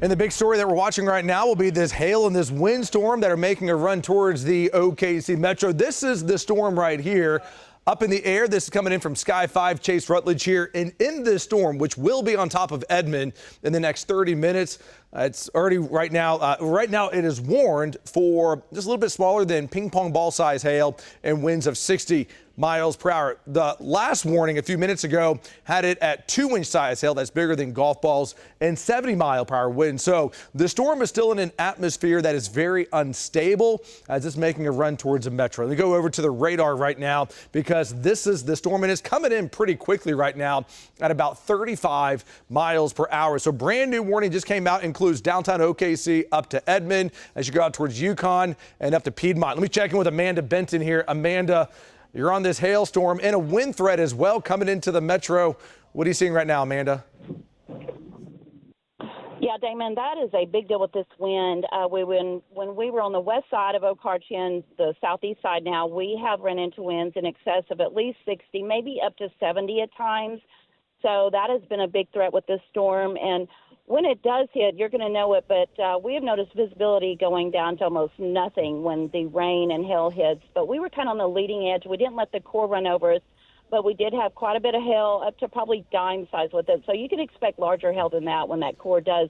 And the big story that we're watching right now will be this hail and this windstorm that are making a run towards the OKC Metro. This is the storm right here. Up in the air, this is coming in from Sky 5, Chase Rutledge here. And in this storm, which will be on top of Edmond in the next 30 minutes, it's already right now it is warned for just a little bit smaller than ping pong ball size hail and winds of 60 miles per hour. The last warning a few minutes ago had it at 2-inch size hail. That's bigger than golf balls, and 70-mile-per-hour wind. So the storm is still in an atmosphere that is very unstable as it's making a run towards the metro. Let me go over to the radar right now because this is the storm, and it's coming in pretty quickly right now at about 35 miles per hour. So brand new warning just came out, includes downtown OKC up to Edmond as you go out towards Yukon and up to Piedmont. Let me check in with Amanda Benton here. Amanda, you're on this hailstorm and a wind threat as well coming into the metro. What are you seeing right now, Amanda? Yeah, Damon, that is a big deal with this wind. When we were on the west side of Okarchin, the southeast side now, we have run into winds in excess of at least 60, maybe up to 70 at times. So that has been a big threat with this storm. And when it does hit, you're going to know it, but we have noticed visibility going down to almost nothing when the rain and hail hits. But we were kind of on the leading edge. We didn't let the core run over us, but we did have quite a bit of hail, up to probably dime size with it. So you can expect larger hail than that when that core does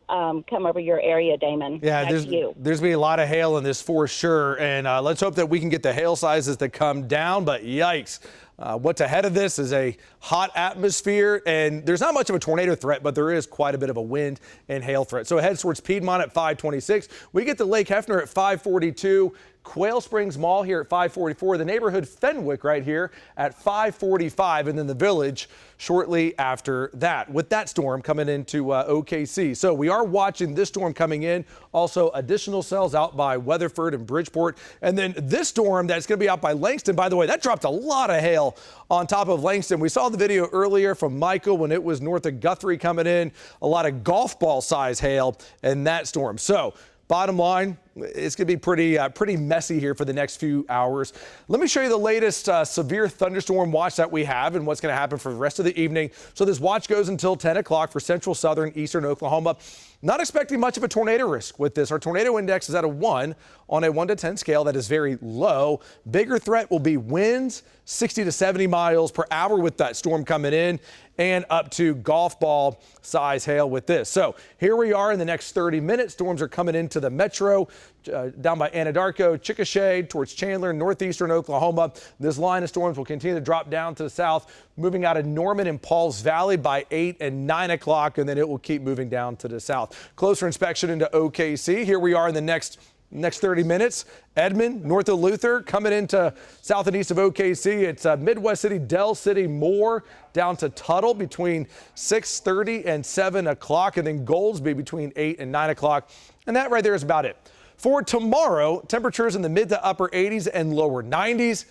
come over your area, Damon. Yeah, there's going to be a lot of hail in this for sure. And let's hope that we can get the hail sizes that come down. But yikes. What's ahead of this is a hot atmosphere, and there's not much of a tornado threat, but there is quite a bit of a wind and hail threat. So it heads towards Piedmont at 526. We get to Lake Hefner at 542. Quail Springs Mall here at 544, the neighborhood Fenwick right here at 545, and then the village shortly after that with that storm coming into OKC. So we are watching this storm coming in, also additional cells out by Weatherford and Bridgeport, and then this storm that's going to be out by Langston. By the way, that dropped a lot of hail on top of Langston. We saw the video earlier from Michael when it was north of Guthrie coming in, a lot of golf ball size hail in that storm. So bottom line, it's going to be pretty messy here for the next few hours. Let me show you the latest severe thunderstorm watch that we have and what's going to happen for the rest of the evening. So this watch goes until 10 o'clock for central, southern, eastern Oklahoma. Not expecting much of a tornado risk with this. Our tornado index is at a 1 on a 1 to 10 scale. That is very low. Bigger threat will be winds 60 to 70 miles per hour with that storm coming in, and up to golf ball size hail with this. So here we are in the next 30 minutes. Storms are coming into the metro. Down by Anadarko, Chickasha, towards Chandler, northeastern Oklahoma. This line of storms will continue to drop down to the south, moving out of Norman and Pauls Valley by 8 and 9 o'clock, and then it will keep moving down to the south. Closer inspection into OKC. Here we are in the next 30 minutes. Edmond, north of Luther, coming into south and east of OKC. It's Midwest City, Del City, Moore, down to Tuttle between 6:30 and 7 o'clock, and then Goldsby between 8 and 9 o'clock. And that right there is about it. For tomorrow, temperatures in the mid to upper 80s and lower 90s.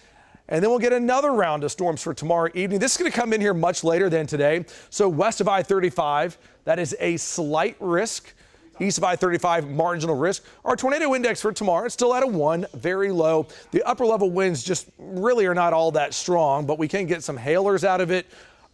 And then we'll get another round of storms for tomorrow evening. This is going to come in here much later than today. So west of I-35, that is a slight risk. East of I-35, marginal risk. Our tornado index for tomorrow, it's still at a 1, very low. The upper level winds just really are not all that strong, but we can get some hailers out of it,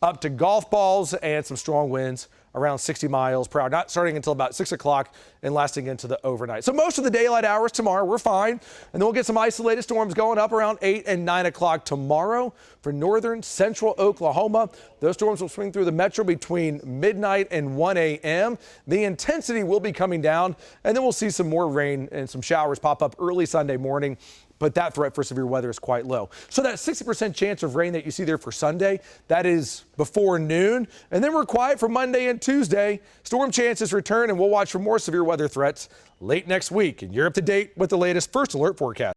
up to golf balls and some strong winds around 60 miles per hour, not starting until about 6 o'clock and lasting into the overnight. So most of the daylight hours tomorrow, we're fine. And then we'll get some isolated storms going up around 8 and 9 o'clock tomorrow for northern central Oklahoma. Those storms will swing through the metro between midnight and 1 a.m. The intensity will be coming down, and then we'll see some more rain and some showers pop up early Sunday morning. But that threat for severe weather is quite low. So that 60% chance of rain that you see there for Sunday, that is before noon. And then we're quiet for Monday and Tuesday. Storm chances return, and we'll watch for more severe weather threats late next week. And you're up to date with the latest First Alert forecast.